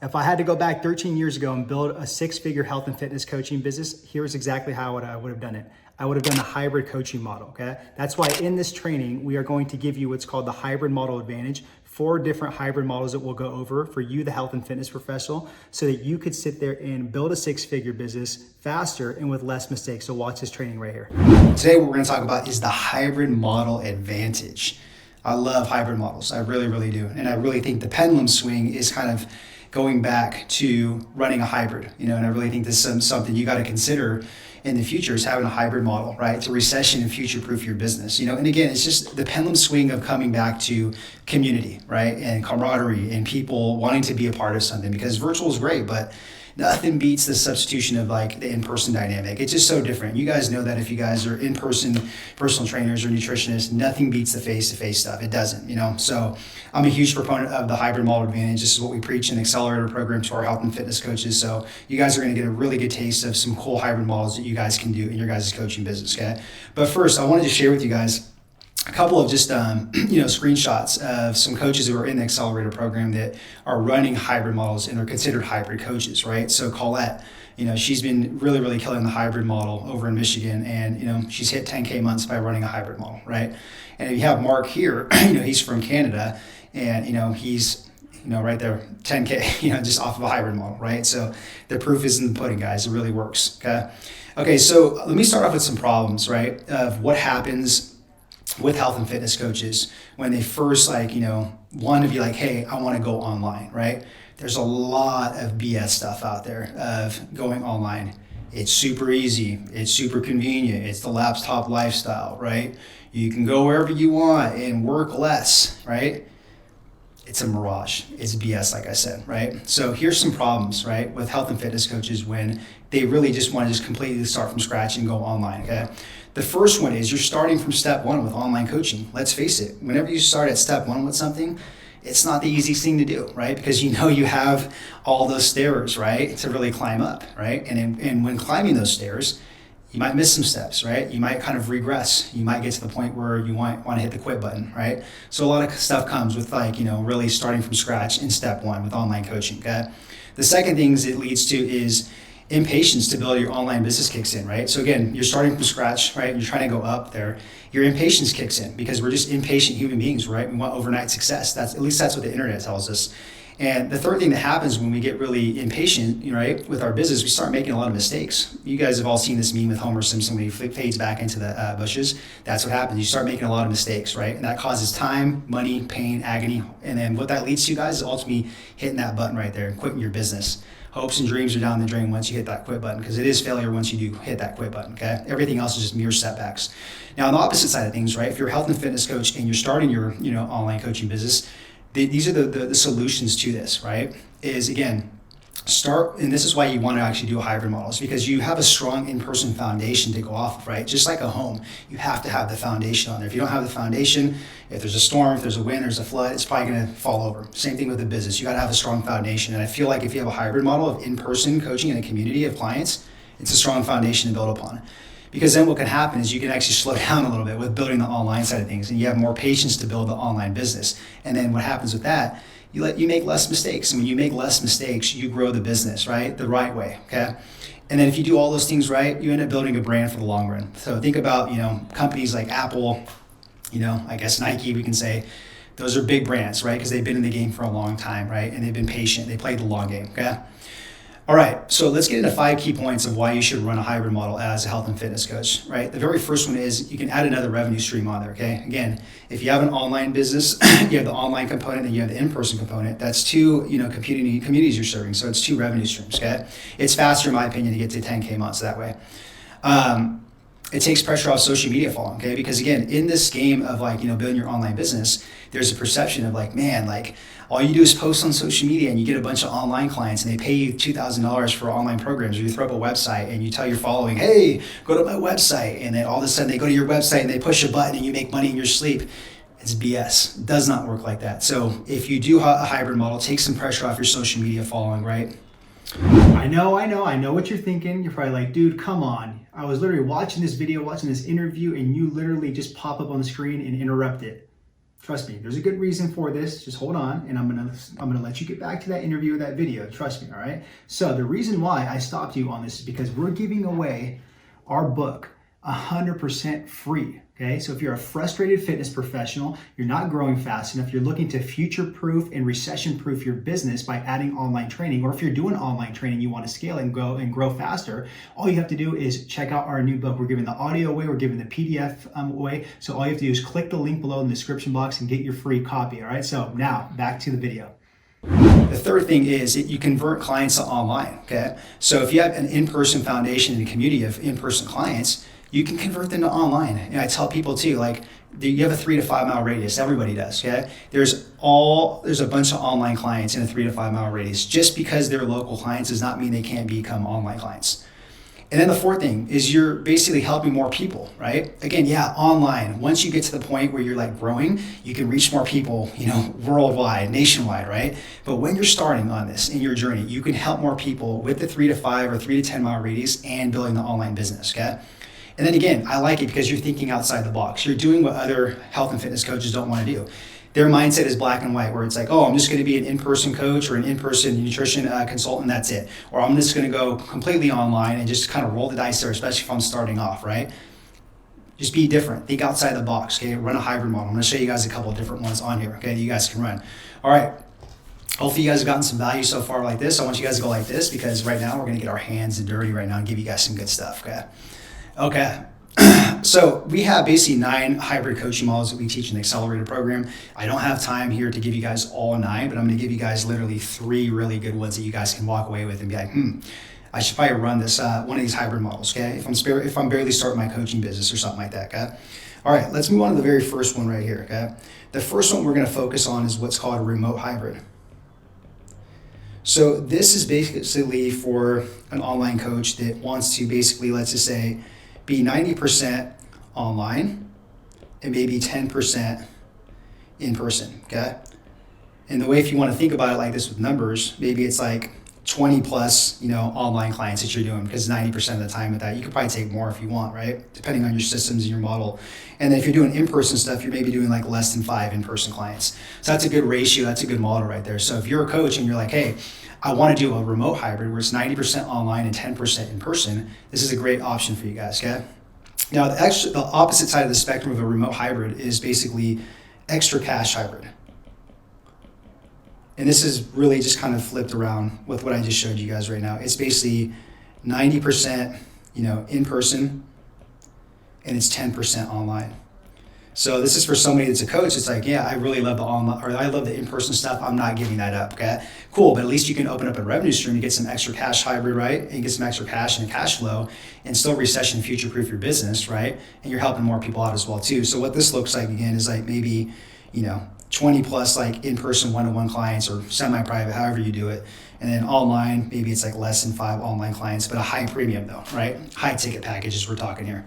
If I had to go back 13 years ago and build a 6-figure health and fitness coaching business, here's exactly how I would have done it. I would have done a hybrid coaching model, okay? That's why in this training, we are going to give you what's called the hybrid model advantage, 4 different hybrid models that we'll go over for you, the health and fitness professional, so that you could sit there and build a 6-figure business faster and with less mistakes. So watch this training right here. Today, what we're gonna talk about is the hybrid model advantage. I love hybrid models, I really, really do. And I really think the pendulum swing is kind of going back to running a hybrid, and I really think this is something you got to consider in the future, is having a hybrid model, right? To recession and future-proof your business, and again, it's just the pendulum swing of coming back to community, right? And camaraderie and people wanting to be a part of something, because virtual is great, but nothing beats the substitution of like the in-person dynamic. It's just so different. You guys know that if you guys are in-person personal trainers or nutritionists, nothing beats the face-to-face stuff. It doesn't, So I'm a huge proponent of the hybrid model advantage. This is what we preach in the accelerator program to our health and fitness coaches. So you guys are going to get a really good taste of some cool hybrid models that you guys can do in your guys' coaching business, okay? But first, I wanted to share with you guys a couple of just screenshots of some coaches who are in the accelerator program that are running hybrid models and are considered hybrid coaches, right? So Colette, she's been really, really killing the hybrid model over in Michigan, and she's hit 10K months by running a hybrid model, right? And if you have Mark here, he's from Canada, and he's right there, 10K, just off of a hybrid model, right? So the proof is in the pudding, guys. It really works, okay? Okay, so let me start off with some problems, right, of what happens with health and fitness coaches when they first want to be like, hey, I want to go online, right? There's a lot of BS stuff out there of going online. It's super easy. It's super convenient. It's the laptop lifestyle, right? You can go wherever you want and work less, right? It's a mirage. It's BS, like I said, right? So here's some problems, right, with health and fitness coaches when they really just want to just completely start from scratch and go online, okay? The first one is you're starting from step 1 with online coaching. Let's face it, whenever you start at step 1 with something, it's not the easiest thing to do, right? Because you have all those stairs, right, to really climb up, right? And when climbing those stairs, you might miss some steps, right? You might kind of regress. You might get to the point where you want to hit the quit button, right? So a lot of stuff comes with really starting from scratch in step 1 with online coaching, okay? The second things it leads to is impatience to build your online business kicks in, right? So again, you're starting from scratch, right? You're trying to go up there. Your impatience kicks in because we're just impatient human beings, right? We want overnight success. That's what the internet tells us. And the third thing that happens when we get really impatient, right, with our business, we start making a lot of mistakes. You guys have all seen this meme with Homer Simpson when he fades back into the bushes. That's what happens. You start making a lot of mistakes, right? And that causes time, money, pain, agony. And then what that leads to, guys, is ultimately hitting that button right there and quitting your business. Hopes and dreams are down the drain once you hit that quit button, because it is failure once you do hit that quit button, okay? Everything else is just mere setbacks. Now, on the opposite side of things, right, if you're a health and fitness coach and you're starting your, online coaching business, these are the solutions to this, right? Is again, start, and this is why you want to actually do a hybrid model, is because you have a strong in-person foundation to go off of, right? Just like a home, you have to have the foundation on there. If you don't have the foundation, if there's a storm, if there's a wind, there's a flood, it's probably going to fall over. Same thing with the business. You got to have a strong foundation. And I feel like if you have a hybrid model of in-person coaching in a community of clients, it's a strong foundation to build upon. Because then what can happen is you can actually slow down a little bit with building the online side of things, and you have more patience to build the online business. And then what happens with that, you make less mistakes. And when you make less mistakes, you grow the business, right? The right way, okay? And then if you do all those things right, you end up building a brand for the long run. So think about, companies like Apple, I guess Nike, we can say, those are big brands, right? Because they've been in the game for a long time, right? And they've been patient. They played the long game, okay? All right, so let's get into 5 key points of why you should run a hybrid model as a health and fitness coach, right? The very first one is you can add another revenue stream on there, okay? Again, if you have an online business, you have the online component and you have the in-person component. That's 2, communities you're serving, so it's 2 revenue streams, okay? It's faster, in my opinion, to get to 10K months that way. It takes pressure off social media following, okay? Because again, in this game of building your online business, there's a perception of all you do is post on social media and you get a bunch of online clients and they pay you $2,000 for online programs, or you throw up a website and you tell your following, hey, go to my website. And then all of a sudden they go to your website and they push a button and you make money in your sleep. It's BS. It does not work like that. So if you do a hybrid model, take some pressure off your social media following, right? I know what you're thinking. You're probably like, dude, come on. I was literally watching this video, watching this interview, and you literally just pop up on the screen and interrupt it. Trust me, there's a good reason for this. Just hold on, and I'm gonna let you get back to that interview or that video. Trust me, all right? So the reason why I stopped you on this is because we're giving away our book 100% free. Okay, so if you're a frustrated fitness professional, you're not growing fast enough, you're looking to future-proof and recession-proof your business by adding online training, or if you're doing online training, you want to scale and grow faster, all you have to do is check out our new book. We're giving the audio away, we're giving the PDF away. So all you have to do is click the link below in the description box and get your free copy. All right, so now back to the video. The third thing is that you convert clients to online, okay? So if you have an in-person foundation and a community of in-person clients, you can convert them to online. And I tell people too, like, you have a 3 to 5 mile radius. Everybody does, okay? There's a bunch of online clients in a 3 to 5 mile radius. Just because they're local clients does not mean they can't become online clients. And then the fourth thing is you're basically helping more people, right? Again, yeah, online. Once you get to the point where you're like growing, you can reach more people, worldwide, nationwide, right? But when you're starting on this in your journey, you can help more people with the 3 to 5 or 3 to 10 mile radius and building the online business, okay? And then again, I like it because you're thinking outside the box. You're doing what other health and fitness coaches don't want to do. Their mindset is black and white, where it's like, oh, I'm just going to be an in-person coach or an in-person nutrition consultant, that's it. Or I'm just going to go completely online and just kind of roll the dice there, especially if I'm starting off, right? Just be different. Think outside the box, okay? Run a hybrid model. I'm going to show you guys a couple of different ones on here, okay, that you guys can run. All right. Hopefully you guys have gotten some value so far like this. I want you guys to go like this because right now we're going to get our hands dirty right now and give you guys some good stuff, okay? Okay. So we have basically 9 hybrid coaching models that we teach in the accelerator program. I don't have time here to give you guys all 9, but I'm going to give you guys literally 3 really good ones that you guys can walk away with and be like, I should probably run this one of these hybrid models, okay? If I'm barely starting my coaching business or something like that, okay? All right, let's move on to the very first one right here, okay? The first one we're going to focus on is what's called a remote hybrid. So this is basically for an online coach that wants to basically, let's just say, be 90% online and maybe 10% in person, okay? And the way, if you want to think about it like this with numbers, maybe it's like 20 plus, online clients that you're doing, because 90% of the time with that, you could probably take more if you want, right? Depending on your systems and your model. And then if you're doing in-person stuff, you're maybe doing like less than 5 in-person clients. So that's a good ratio. That's a good model right there. So if you're a coach and you're like, hey, I want to do a remote hybrid where it's 90% online and 10% in person, this is a great option for you guys, okay? Now, the opposite side of the spectrum of a remote hybrid is basically extra cash hybrid. And this is really just kind of flipped around with what I just showed you guys right now. It's basically 90%, in person, and it's 10% online. So this is for somebody that's a coach. It's like, yeah, I really love the online, or I love the in-person stuff. I'm not giving that up, okay? Cool, but at least you can open up a revenue stream. You get some extra cash hybrid, right? And you get some extra cash and cash flow and still recession future-proof your business, right? And you're helping more people out as well too. So what this looks like again is like maybe, 20 plus like in-person one-to-one clients or semi-private, however you do it. And then online, maybe it's like less than 5 online clients, but a high premium though, right? High ticket packages we're talking here.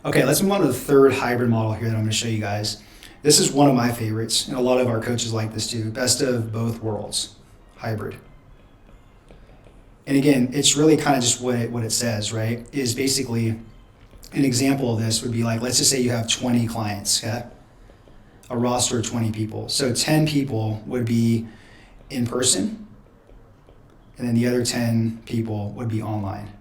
Okay, let's move on to the third hybrid model here that I'm going to show you guys. This is one of my favorites, and a lot of our coaches like this too. Best of both worlds, hybrid. And again, it's really kind of just what it says, right? Is basically an example of this would be like, let's just say you have 20 clients, okay? A roster of 20 people. So 10 people would be in person, and then the other 10 people would be online.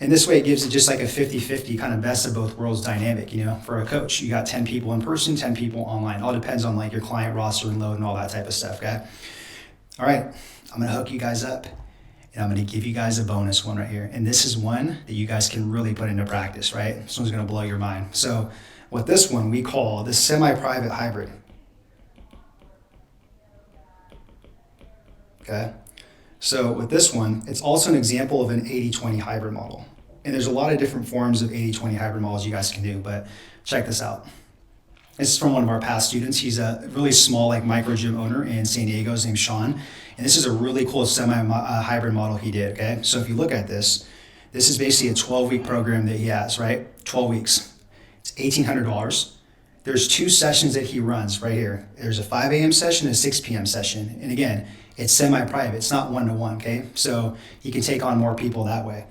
And this way it gives it just like a 50-50 kind of best of both worlds dynamic, for a coach. You got 10 people in person, 10 people online. All depends on like your client roster and load and all that type of stuff, okay? All right, I'm gonna hook you guys up and I'm gonna give you guys a bonus one right here. And this is one that you guys can really put into practice, right? This one's gonna blow your mind. So with this one, we call the semi-private hybrid, okay? So with this one, it's also an example of an 80-20 hybrid model. And there's a lot of different forms of 80-20 hybrid models you guys can do, but check this out. This is from one of our past students. He's a really small like micro gym owner in San Diego. His name's Sean. And this is a really cool semi-hybrid model he did, okay? So if you look at this is basically a 12-week program that he has, right? 12 weeks. It's $1,800. There's 2 sessions that he runs right here. There's a 5 a.m. session and a 6 p.m. session. And again, it's semi-private. It's not one-to-one, okay? So he can take on more people that way.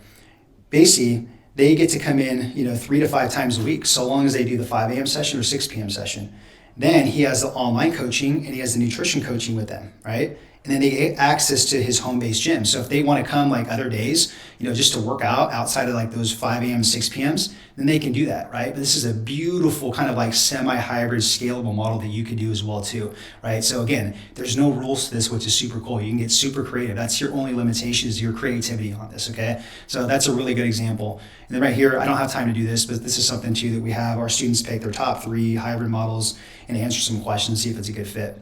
Basically, they get to come in, 3 to 5 times a week, so long as they do the 5 a.m. session or 6 p.m. session. Then he has the online coaching and he has the nutrition coaching with them, right? And then they get access to his home-based gym. So if they want to come like other days, just to work out outside of like those 5 a.m., 6 p.m.s, then they can do that, right? But this is a beautiful kind of like semi-hybrid scalable model that you could do as well too, right? So again, there's no rules to this, which is super cool. You can get super creative. That's your only limitation is your creativity on this, okay? So that's a really good example. And then right here, I don't have time to do this, but this is something too that we have our students pick their top 3 hybrid models and answer some questions, see if it's a good fit.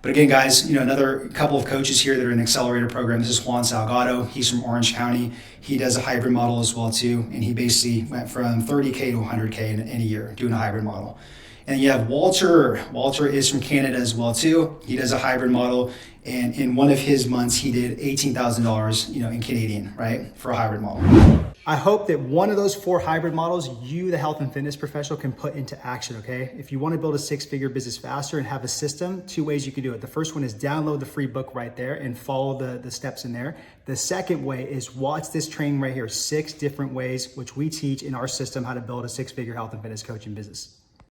But again, guys, another couple of coaches here that are in the accelerator program. This is Juan Salgado. He's from Orange County. He does a hybrid model as well too. And he basically went from 30K to 100K in a year doing a hybrid model. And you have Walter. Walter is from Canada as well too. He does a hybrid model. And in one of his months, he did $18,000, in Canadian, right, for a hybrid model. I hope that one of those 4 hybrid models, you, the health and fitness professional, can put into action, okay? If you want to build a 6-figure business faster and have a system, 2 ways you can do it. The first one is download the free book right there and follow the steps in there. The second way is watch this training right here, 6 different ways which we teach in our system how to build a 6-figure health and fitness coaching business.